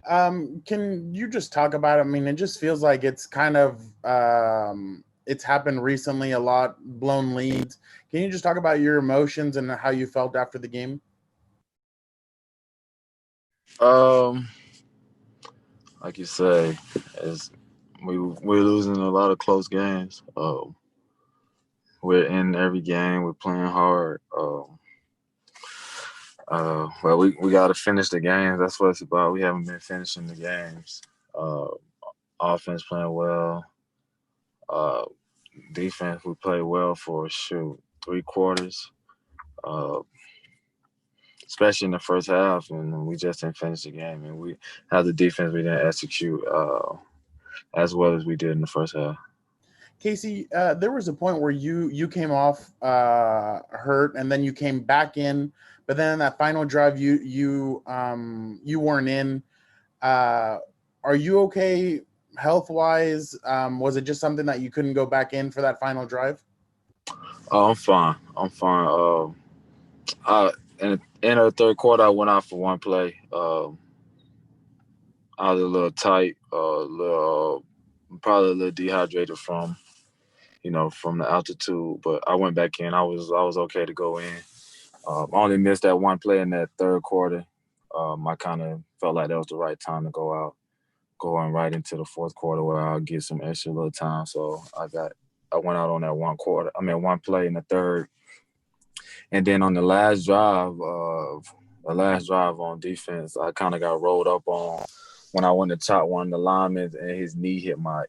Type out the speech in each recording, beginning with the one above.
Can you just talk about it? I mean, it just feels like it's kind of it's happened recently a lot, blown leads. Can you just talk about your emotions and how you felt after the game? Um, like you say, as we're losing a lot of close games. We're in every game. We're playing hard. Well, we got to finish the games. That's what it's about. We haven't been finishing the games. Uh, Offense playing well. Uh, Defense, we played well for 3 quarters. Uh, Especially in the first half, and we just didn't finish the game. And we had the defense, we didn't execute as well as we did in the first half. Casey, there was a point where you came off hurt, and then you came back in, but then in that final drive, you weren't in. Uh, are you okay health wise? Was it just something that you couldn't go back in for that final drive? Oh, I'm fine. I'm fine. In the third quarter, I went out for one play. I was a little tight, probably a little dehydrated from the altitude, but I went back in. I was okay to go in. I only missed that one play in that third quarter. I kind of felt like that was the right time to go out, going right into the fourth quarter where I'll get some extra little time. So I went out on that one play in the third, and then on the last drive on defense, I kind of got rolled up on when I went to chop one of the linemen, and his knee hit my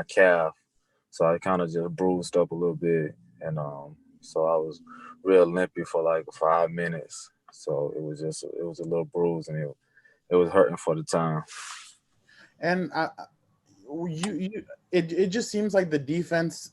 calf. So I kind of just bruised up a little bit, and so I was real limpy for like 5 minutes. So it was a little bruise, and it was hurting for the time. And it just seems like the defense.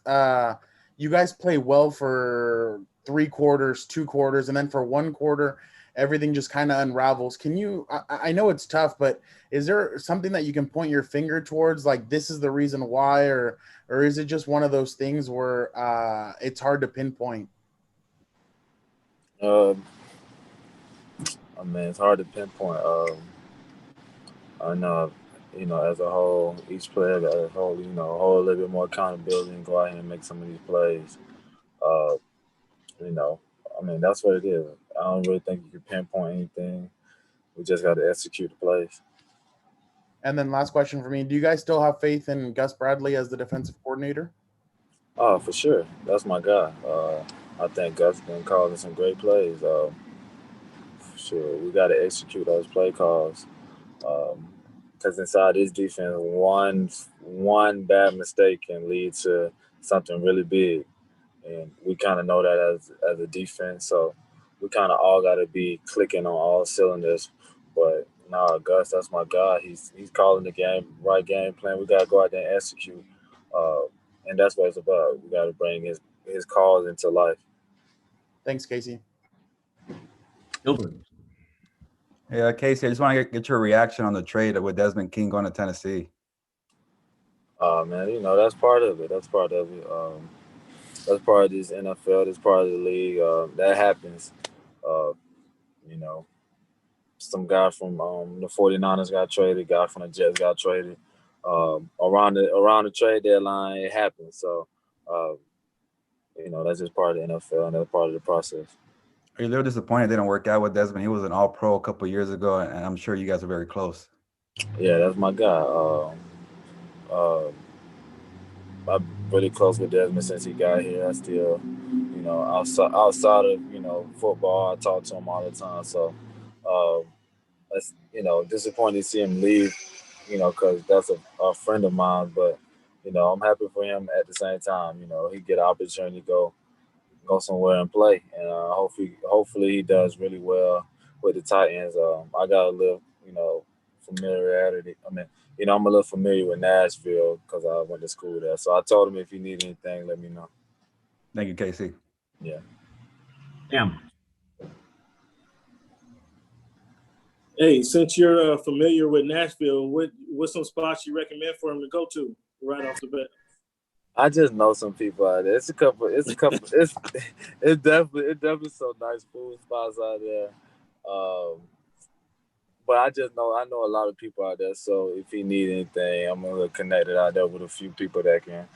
You guys play well for 3 quarters, 2 quarters, and then for 1 quarter, everything just kind of unravels. Can you? I know it's tough, but is there something that you can point your finger towards, like this is the reason why, or is it just one of those things where it's hard to pinpoint? Um, I mean, it's hard to pinpoint. I know, as a whole, each player got a whole, hold a little bit more accountability and go out here and make some of these plays. Uh, you know, I mean, that's what it is. I don't really think you can pinpoint anything. We just got to execute the plays. And then last question for me: do you guys still have faith in Gus Bradley as the defensive coordinator? Oh, for sure. That's my guy. I think Gus been calling some great plays. For sure. We got to execute those play calls. Because inside this defense, one bad mistake can lead to something really big, and we kind of know that as a defense. So we kind of all got to be clicking on all cylinders. But nah, Gus, that's my guy. He's calling the game plan. We got to go out there and execute, uh, and that's what it's about. We got to bring his calls into life. Thanks, Casey. Gilbert. Yeah, Casey, I just want to get your reaction on the trade with Desmond King going to Tennessee. Man, that's part of it. That's part of it. That's part of this NFL. That's part of the league. That happens. Uh, you know, some guy from the 49ers got traded. Guy from the Jets got traded. Around the trade deadline, it happens. So, uh, that's just part of the NFL and that's part of the process. Are you a little disappointed it didn't work out with Desmond? He was an All-Pro a couple of years ago, and I'm sure you guys are very close. Yeah, that's my guy. Uh, I'm really close with Desmond since he got here. I still, outside of football, I talk to him all the time. So, um, that's disappointing to see him leave. Because that's a friend of mine. But I'm happy for him at the same time. He get an opportunity to go somewhere and play, and hopefully he does really well with the Titans. I got a little familiarity. I mean, I'm a little familiar with Nashville because I went to school there. So I told him if you need anything, let me know. Thank you, Casey. Yeah. Cam. Hey, since you're familiar with Nashville, what's some spots you recommend for him to go to right off the bat? I just know some people out there. It's a couple. It's definitely some nice food spots out there. But I know a lot of people out there. So if he need anything, I'm gonna connect it out there with a few people that can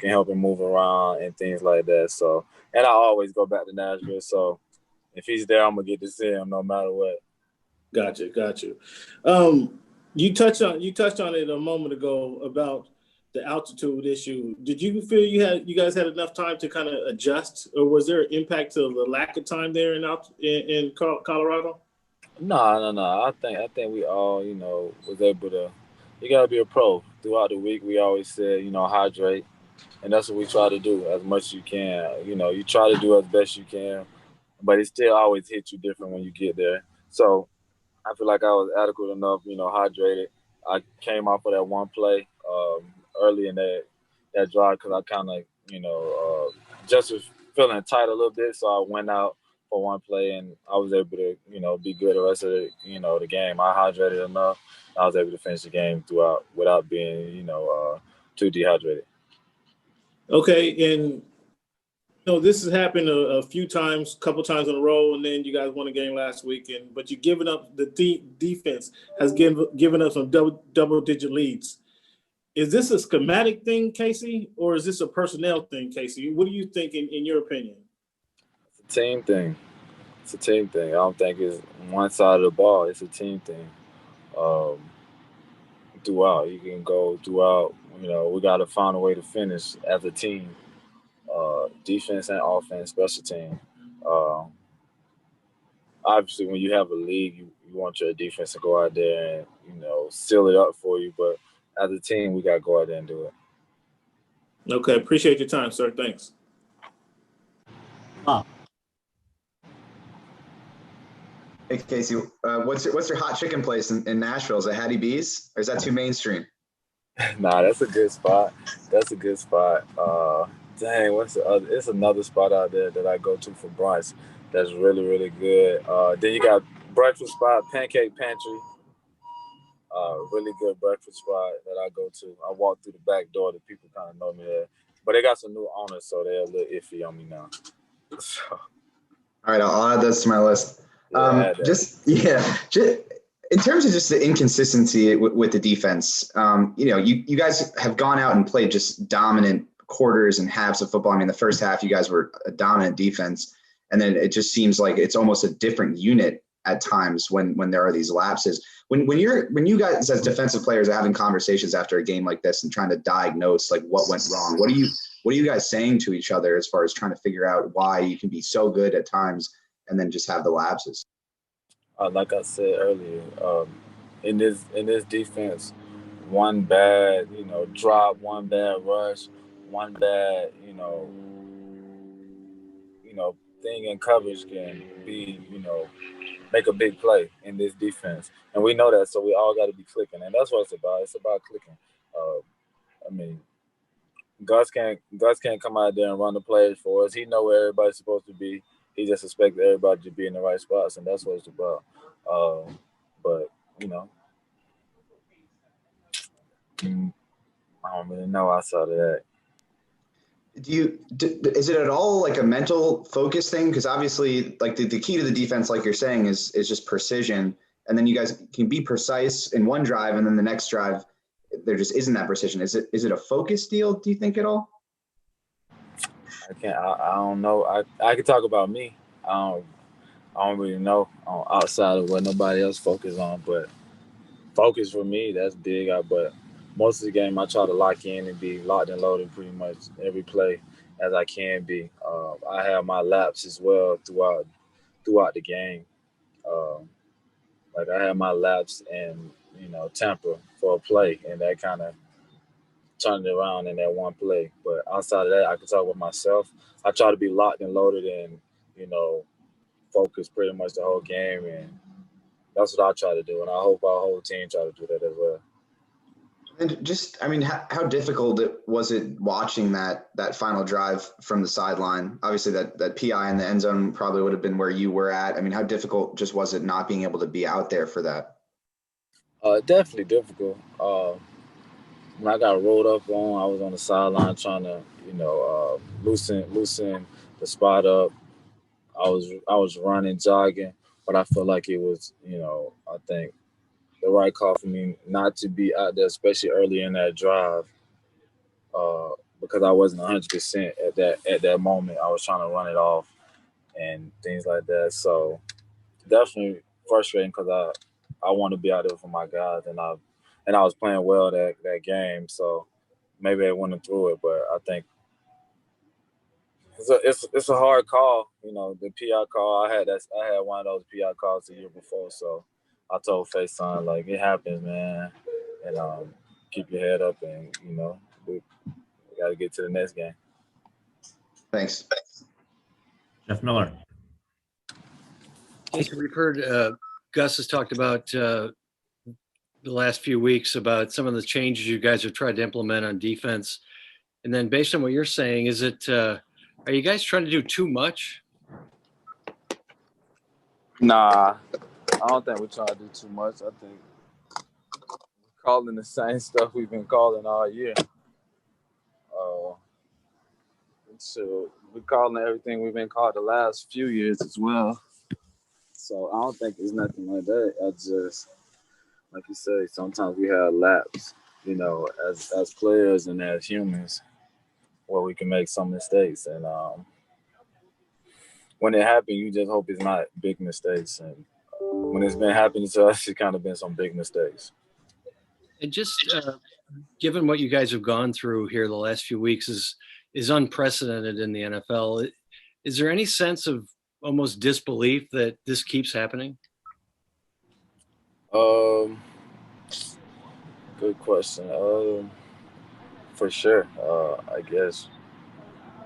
help him move around and things like that. So, and I always go back to Nashville. So if he's there, I'm gonna get to see him no matter what. Got you. You touched on it a moment ago about the altitude issue. Did you feel you guys had enough time to kind of adjust, or was there an impact to the lack of time there in Colorado? No. I think we all, was able to. You gotta be a pro throughout the week. We always said, hydrate, and that's what we try to do as much as you can. You try to do as best you can, but it still always hits you different when you get there. So I feel like I was adequate enough, hydrated. I came off of that one play early in that drive because I kind of, just was feeling tight a little bit. So I went out for one play and I was able to, be good the rest of the game. I hydrated enough. I was able to finish the game throughout without being, too dehydrated. Okay, and this has happened a few times, couple times in a row, and then you guys won a game last weekend. But you've given up the defense has given us some double-digit leads. Is this a schematic thing, Casey, or is this a personnel thing, Casey? What do you think in your opinion? It's a team thing. I don't think it's one side of the ball. It's a team thing. Throughout, you can go throughout. We got to find a way to finish as a team. Defense and offense, special team. Obviously, when you have a league, you want your defense to go out there and seal it up for you. But as a team, we got to go out there and do it. Okay, appreciate your time, sir. Thanks. Hey Casey, what's your hot chicken place in Nashville? Is it Hattie B's or is that too mainstream? Nah, that's a good spot. Dang, what's the other? It's another spot out there that I go to for brunch. That's really, really good. Then you got breakfast spot, Pancake Pantry. Really good breakfast spot that I go to. I walk through the back door. The people kind of know me there, but they got some new owners, so they're a little iffy on me now. So. All right, I'll add this to my list. Just in terms of just the inconsistency with the defense, you guys have gone out and played just dominant quarters and halves of football. I mean, the first half, you guys were a dominant defense. And then it just seems like it's almost a different unit at times when there are these lapses. When you guys as defensive players are having conversations after a game like this and trying to diagnose like what went wrong, what are you guys saying to each other as far as trying to figure out why you can be so good at times and then just have the lapses? Like I said earlier, in this defense, one bad drop, one bad rush, one bad thing in coverage can be make a big play in this defense, and we know that, so we all got to be clicking, and that's what it's about. It's about clicking. I mean, Gus can't come out there and run the plays for us. He know where everybody's supposed to be. He just expects everybody to be in the right spots, and that's what it's about. But I don't really know outside of that. Is it at all like a mental focus thing? Because obviously, like the key to the defense, like you're saying, is just precision. And then you guys can be precise in one drive, and then the next drive, there just isn't that precision. Is it a focus deal? Do you think at all? I don't know. I can talk about me. I don't really know outside of what nobody else focuses on, but focus for me, that's big. But most of the game, I try to lock in and be locked and loaded pretty much every play as I can be. I have my laps as well throughout the game. Like I have my laps and temper for a play, and that kind of turned it around in that one play. But outside of that, I can talk with myself. I try to be locked and loaded and focus pretty much the whole game, and that's what I try to do, and I hope our whole team try to do that as well. And just, I mean, how difficult was it watching that final drive from the sideline? Obviously, that PI in the end zone probably would have been where you were at. I mean, how difficult just was it not being able to be out there for that? Definitely difficult. When I got rolled up on, I was on the sideline trying to, loosen the spot up. I was running, jogging, but I felt like it was, I think right call for me not to be out there, especially early in that drive, because I wasn't 100% at that moment. I was trying to run it off and things like that. So definitely frustrating because I want to be out there for my guys, and I was playing well that game. So maybe I went through it, but I think it's a hard call. You know, the PI call. I had one of those PI calls the year before, so I told FaceTime, like, it happens, man, and keep your head up, and we got to get to the next game. Thanks. Jeff Miller. Casey, we've heard Gus has talked about the last few weeks about some of the changes you guys have tried to implement on defense. And then based on what you're saying, is it are you guys trying to do too much? Nah, I don't think we're trying to do too much. I think we're calling the same stuff we've been calling all year. So we're calling everything we've been called the last few years as well. So I don't think it's nothing like that. I just, like you say, sometimes we have laps, as players and as humans, where we can make some mistakes. And when it happens, you just hope it's not big mistakes. And when it's been happening to us, it's kind of been some big mistakes. And just given what you guys have gone through here the last few weeks is unprecedented in the NFL. Is there any sense of almost disbelief that this keeps happening? Good question. For sure. I guess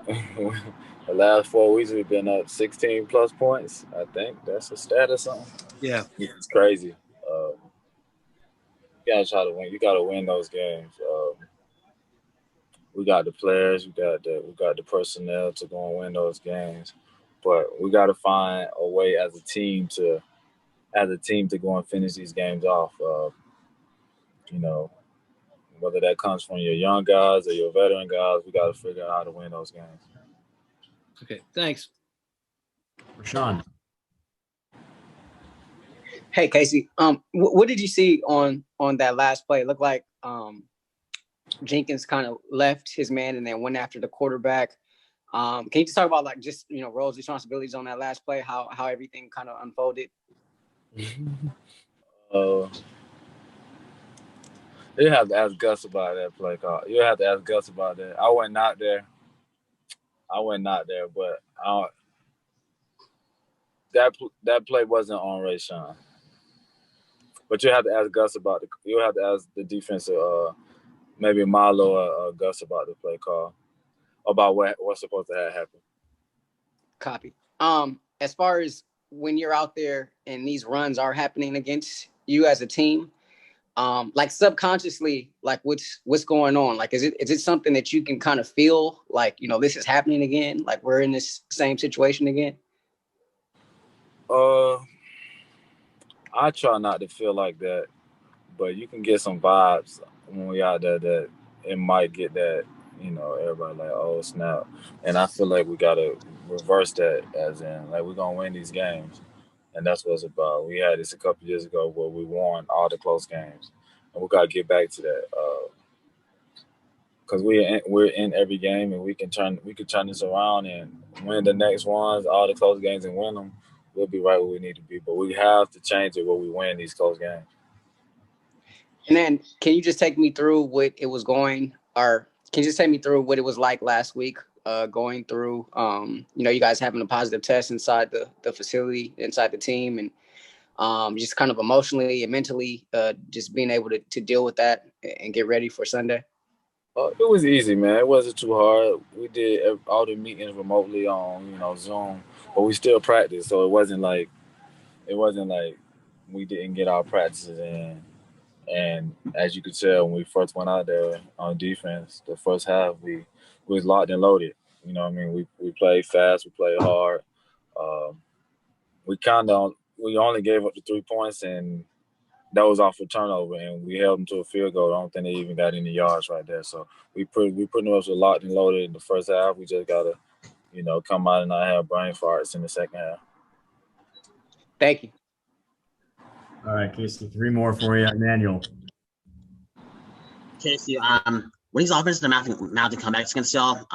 the last 4 weeks we've been up 16 plus points. I think that's a stat or something. Yeah, it's crazy. You gotta try to win. You gotta win those games. We got the players. We got the personnel to go and win those games. But we got to find a way as a team to go and finish these games off. Whether that comes from your young guys or your veteran guys, we got to figure out how to win those games. Okay, thanks. Shawn. Hey, Casey. What did you see on that last play? It looked like Jenkins kind of left his man and then went after the quarterback. Can you just talk about roles, responsibilities on that last play, how everything kind of unfolded? You have to ask Gus about that play call. You have to ask Gus about that. I went not there, but that play wasn't on Shawn. But you have to ask Gus about you have to ask the defensive, maybe Milo or Gus about the play call, about what's supposed to have happened. Copy. As far as when you're out there and these runs are happening against you as a team, like subconsciously, like what's going on? Like, is it something that you can kind of feel like, this is happening again? Like we're in this same situation again? I try not to feel like that, but you can get some vibes when we out there that it might get that, everybody like, oh, snap. And I feel like we got to reverse that, as in, like, we're going to win these games. And that's what it's about. We had this a couple years ago where we won all the close games. And we got to get back to that. Because we're in every game, and we can turn this around and win the next ones, all the close games, and win them. We'll be right where we need to be. But we have to change it where we win these close games. And then can you just take me through what it was like last week, going through, you guys having a positive test inside the facility, inside the team, and just kind of emotionally and mentally just being able to deal with that and get ready for Sunday? It was easy, man. It wasn't too hard. We did all the meetings remotely on, Zoom, but we still practiced. So it wasn't like we didn't get our practices in. And as you could tell, when we first went out there on defense, the first half, we was locked and loaded. You know what I mean? We played fast. We played hard. We only gave up the 3 points, and that was off a turnover, and we held them to a field goal. I don't think they even got any yards right there. So we pretty much were locked and loaded in the first half. We just got to, come out and not have brain farts in the second half. Thank you. All right, Casey, 3 more for you. Emmanuel. Casey, when these offenses are mounting comebacks against y'all,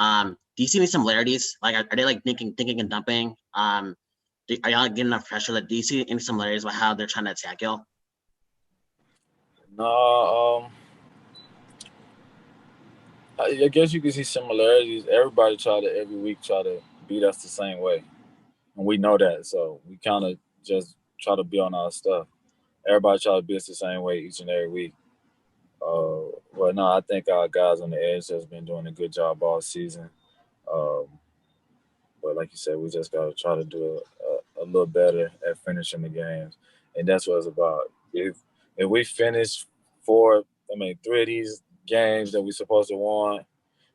do you see any similarities? Like, are they like thinking and dumping? Are y'all getting enough pressure? Like, do you see any similarities about how they're trying to attack y'all? No, I guess you can see similarities. Everybody every week try to beat us the same way, and we know that. So we kind of just try to be on our stuff. Everybody try to beat us the same way each and every week. Well, no, I think our guys on the edge has been doing a good job all season. But like you said, we just got to try to do a little better at finishing the games, and that's what it's about. If we finish 3 of these games that we're supposed to win,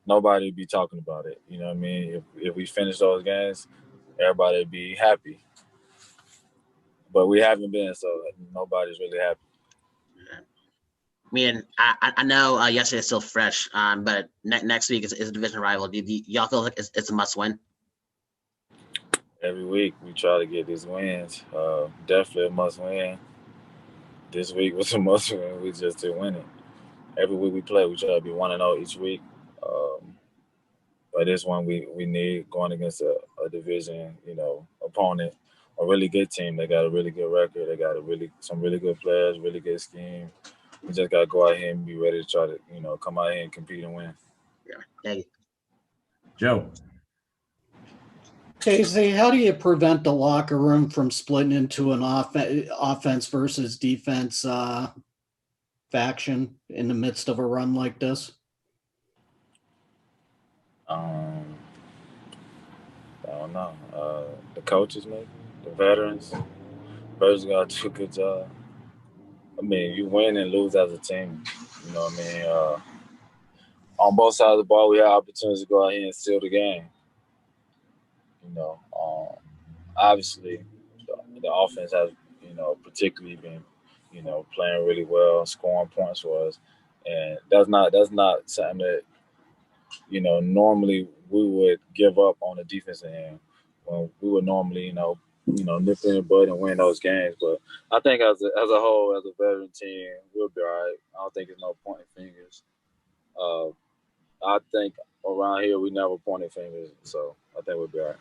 nobody would be talking about it. You know what I mean? If we finish those games, everybody would be happy. But we haven't been, so nobody's really happy. I mean, I know yesterday's still fresh, but next week is a division rival. Do y'all feel like it's a must win? Every week we try to get these wins. Definitely a must win. This week was a must win. We just didn't win it. Every week we play, we try to be 1-0 each week. But this one we need going against a division, opponent, a really good team. They got a really good record. They got some really good players, really good scheme. We just got to go out here and be ready to try to, come out here and compete and win. Yeah. Thank you. Joe. Casey, how do you prevent the locker room from splitting into an offense versus defense faction in the midst of a run like this? I don't know. The coaches, maybe the veterans. Veterans got to do a good job. I mean, you win and lose as a team. You know what I mean? On both sides of the ball, we have opportunities to go out here and seal the game. Obviously, the offense has, particularly been, playing really well, scoring points for us, and that's not something that, normally we would give up on the defensive end. When we would normally, nip in the bud and win those games. But I think as a whole, as a veteran team, we'll be all right. I don't think there's no pointing fingers. I think around here we never pointed fingers, so I think we'll be all right.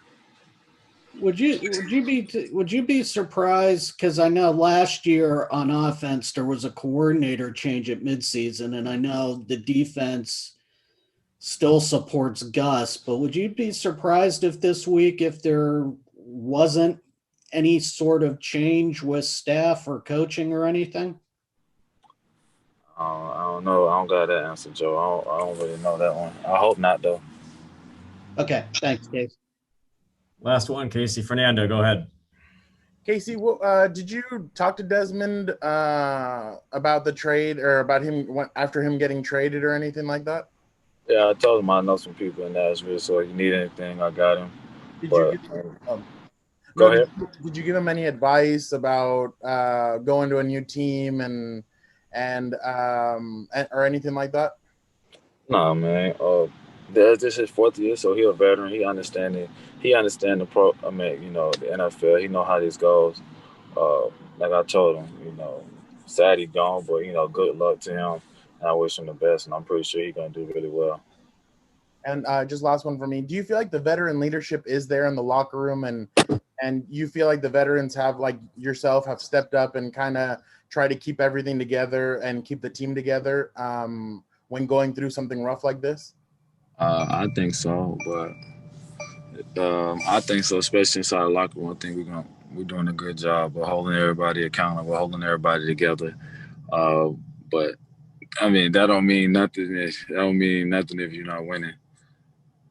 Would you be surprised? Because I know last year on offense there was a coordinator change at midseason, and I know the defense still supports Gus. But would you be surprised if this week, if there wasn't any sort of change with staff or coaching or anything? I don't know. I don't got that answer, Joe. I don't really know that one. I hope not, though. Okay, thanks, Dave. Last one, Casey. Fernando, go ahead. Casey, did you talk to Desmond about the trade or about him after him getting traded or anything like that? Yeah, I told him I know some people in Nashville, so if you need anything, I got him. Go ahead. Did you give him any advice about going to a new team and or anything like that? No, man. This is his 4th year, so he's a veteran. He understands the the NFL. He know how this goes. Like I told him, sad he's gone, but good luck to him. And I wish him the best, and I'm pretty sure he's gonna do really well. And just last one for me. Do you feel like the veteran leadership is there in the locker room, and you feel like the veterans have, like yourself, have stepped up and kind of try to keep everything together and keep the team together when going through something rough like this? I think so, but I think so, especially inside the locker room. I think we're doing a good job of holding everybody accountable, holding everybody together. But I mean, that don't mean nothing. That don't mean nothing if you're not winning.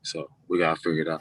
So we gotta figure it out.